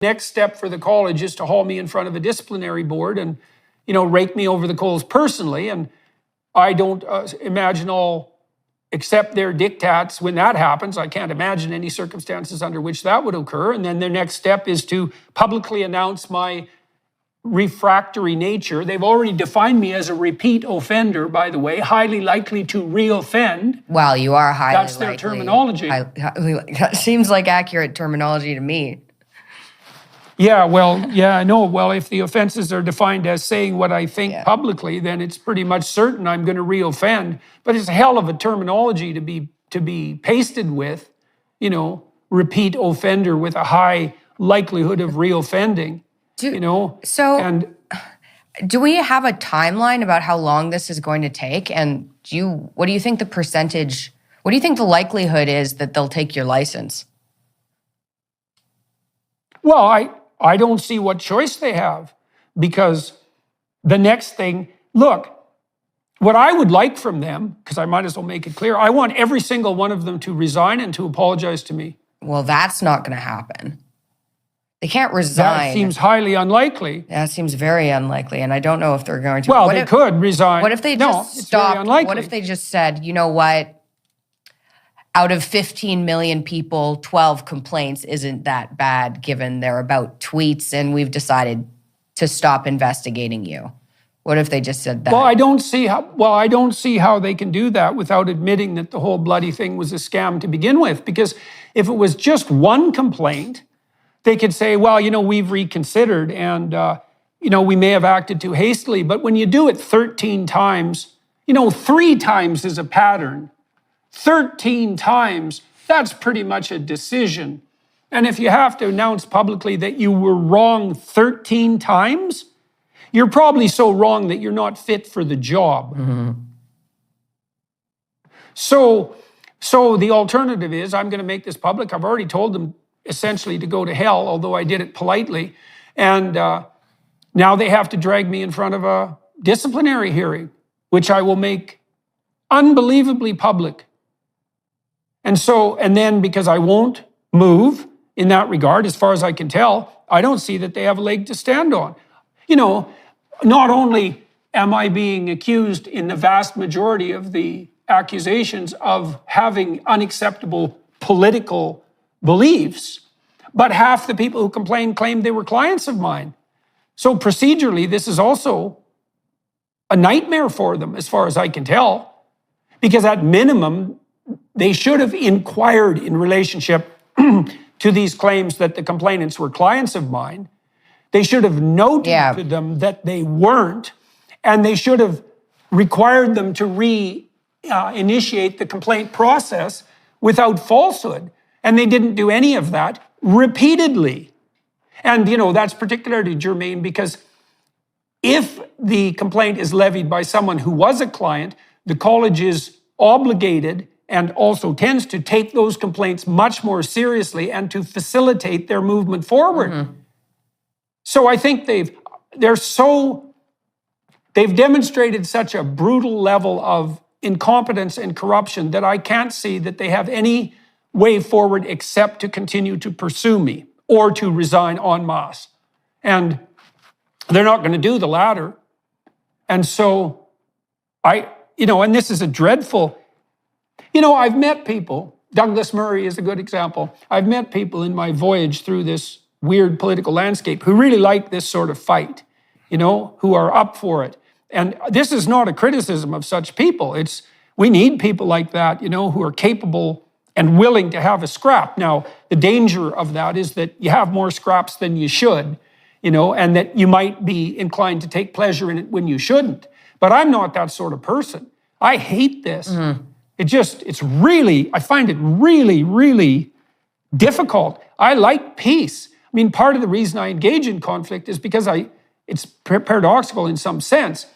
Next step for the college is to haul me in front of a disciplinary board and, rake me over the coals personally. And I don't imagine I'll accept their diktats when that happens. I can't imagine any circumstances under which that would occur. And then their next step is to publicly announce my refractory nature. They've already defined me as a repeat offender, by the way, highly likely to reoffend. Well, you are highly likely. That's their terminology. That seems like accurate terminology to me. Yeah, I know. Well, if the offenses are defined as saying what I think publicly, then it's pretty much certain I'm going to reoffend. But it's a hell of a terminology to be pasted with, repeat offender with a high likelihood of reoffending. So do we have a timeline about how long this is going to take? And what do you think the likelihood is that they'll take your license? Well, I don't see what choice they have, because the next thing, look, what I would like from them, because I might as well make it clear, I want every single one of them to resign and to apologize to me. Well, that's not going to happen. They can't resign. That seems highly unlikely. That seems very unlikely, and I don't know if they're going to. Well, they could resign. What if they just stopped? What if they just said, you know what? Out of 15 million people, 12 complaints isn't that bad given they're about tweets, and we've decided to stop investigating you. What if they just said that? Well, I don't see how they can do that without admitting that the whole bloody thing was a scam to begin with. Because if it was just one complaint, they could say, well, we've reconsidered and, we may have acted too hastily. But when you do it 13 times, 3 times is a pattern. 13 times, that's pretty much a decision. And if you have to announce publicly that you were wrong 13 times, you're probably so wrong that you're not fit for the job. Mm-hmm. So the alternative is, I'm going to make this public. I've already told them essentially to go to hell, although I did it politely. And now they have to drag me in front of a disciplinary hearing, which I will make unbelievably public. And then because I won't move in that regard, as far as I can tell, I don't see that they have a leg to stand on. Not only am I being accused in the vast majority of the accusations of having unacceptable political beliefs, but half the people who complained claimed they were clients of mine. So procedurally, this is also a nightmare for them, as far as I can tell, because at minimum, they should have inquired in relationship to these claims that the complainants were clients of mine. They should have noted to them that they weren't, and they should have required them to initiate the complaint process without falsehood. And they didn't do any of that repeatedly. And, that's particularly germane because if the complaint is levied by someone who was a client, the college is obligated and also tends to take those complaints much more seriously and to facilitate their movement forward. Mm-hmm. So I think they've demonstrated such a brutal level of incompetence and corruption that I can't see that they have any way forward except to continue to pursue me or to resign en masse. And they're not going to do the latter. And so and this is a dreadful, I've met people, Douglas Murray is a good example. I've met people in my voyage through this weird political landscape who really like this sort of fight, who are up for it. And this is not a criticism of such people. We need people like that, who are capable and willing to have a scrap. Now, the danger of that is that you have more scraps than you should, and that you might be inclined to take pleasure in it when you shouldn't. But I'm not that sort of person. I hate this. Mm-hmm. I find it really, really difficult. I like peace. I mean, part of the reason I engage in conflict is because it's paradoxical in some sense.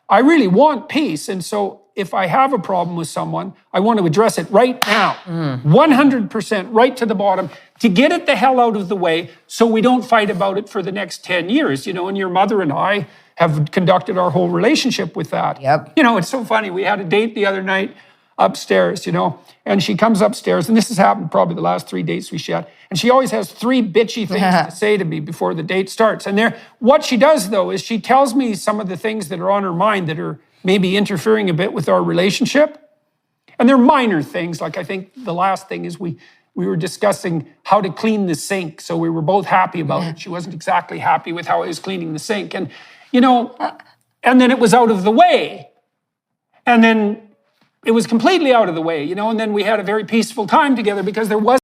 I really want peace. And so if I have a problem with someone, I want to address it right now, 100% right to the bottom, to get it the hell out of the way so we don't fight about it for the next 10 years. And your mother and I have conducted our whole relationship with that. Yep. It's so funny. We had a date the other night. upstairs, you know. And she comes upstairs, and this has happened probably the last 3 dates we had. And she always has 3 bitchy things to say to me before the date starts. And what she does, though, is she tells me some of the things that are on her mind that are maybe interfering a bit with our relationship. And they're minor things. Like I think the last thing is we were discussing how to clean the sink. So we were both happy about it. She wasn't exactly happy with how I was cleaning the sink. And, you know, and then it was out of the way. And then it was completely out of the way, you know, and then we had a very peaceful time together because there was